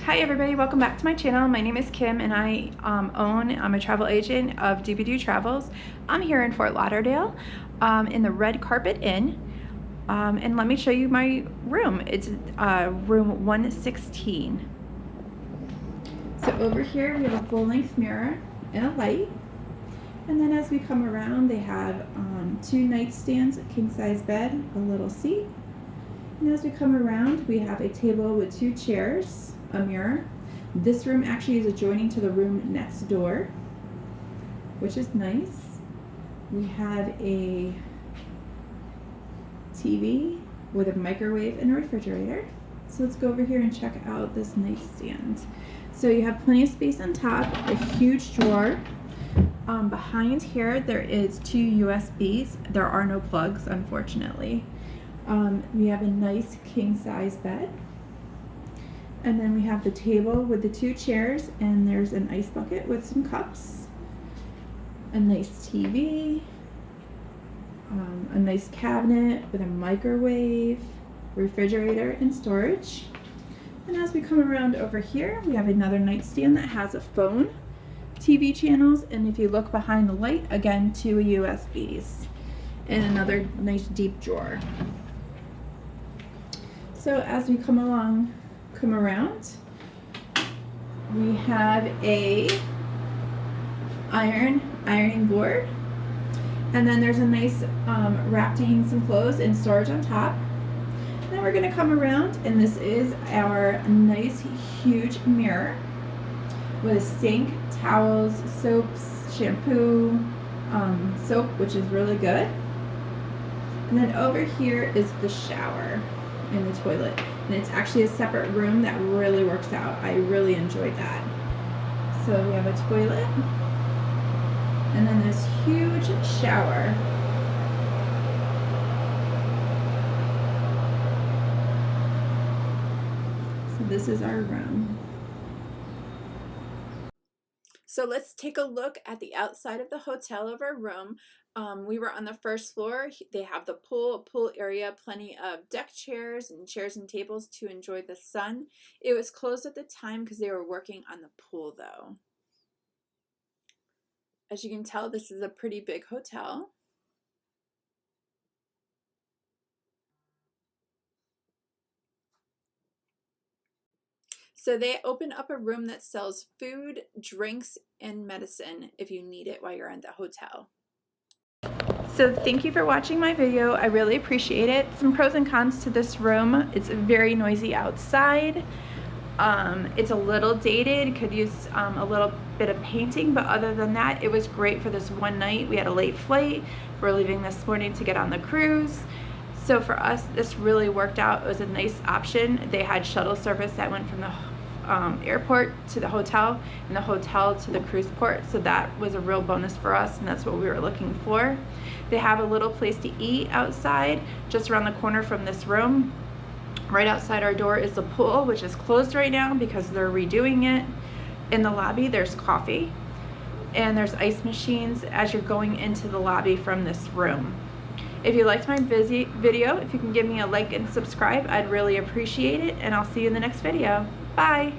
Hi everybody, welcome back to my channel. My name is Kim and I'm a travel agent of DBD Travels. I'm here in Fort Lauderdale in the Red Carpet Inn, and let me show you my room. It's room 116. So over here we have a full-length mirror and a light, and then as we come around they have 2 nightstands, a king-size bed, a little seat, and as we come around we have a table with 2 chairs, a mirror. This room actually is adjoining to the room next door, which is nice. We have a TV with a microwave and a refrigerator. So let's go over here and check out this nightstand. So you have plenty of space on top, a huge drawer. Behind here there is 2 USBs. There are no plugs, unfortunately. We have a nice king-size bed. And then we have the table with the 2 chairs, and there's an ice bucket with some cups, a nice TV, a nice cabinet with a microwave, refrigerator, and storage. And as we come around over here, we have another nightstand that has a phone, TV channels, and if you look behind the light, again, 2 USBs, and another nice deep drawer. So as we come around, we have a ironing board, and then there's a nice rack to hang some clothes and storage on top. Then we're going to come around, and this is our nice huge mirror with a sink, towels, soaps, shampoo, soap, which is really good. And then over here is the shower and the toilet. And it's actually a separate room that really works out. I really enjoyed that. So we have a toilet, and then this huge shower. So this is our room. So let's take a look at the outside of the hotel of our room. We were on the first floor. They have the pool area, plenty of deck chairs and tables to enjoy the sun. It was closed at the time because they were working on the pool though. As you can tell, this is a pretty big hotel. So they open up a room that sells food, drinks, and medicine if you need it while you're in the hotel. So thank you for watching my video. I really appreciate it. Some pros and cons to this room. It's very noisy outside. It's a little dated, could use a little bit of painting, but other than that, it was great for this one night. We had a late flight. We're leaving this morning to get on the cruise. So for us, this really worked out. It was a nice option. They had shuttle service that went from the airport to the hotel and the hotel to the cruise port, so that was a real bonus for us, and that's what we were looking for. They have a little place to eat outside just around the corner from this room. Right outside our door is the pool, which is closed right now because they're redoing it. In the lobby there's coffee, and there's ice machines as you're going into the lobby from this room. If you liked my video, if you can give me a like and subscribe, I'd really appreciate it, and I'll see you in the next video. Bye!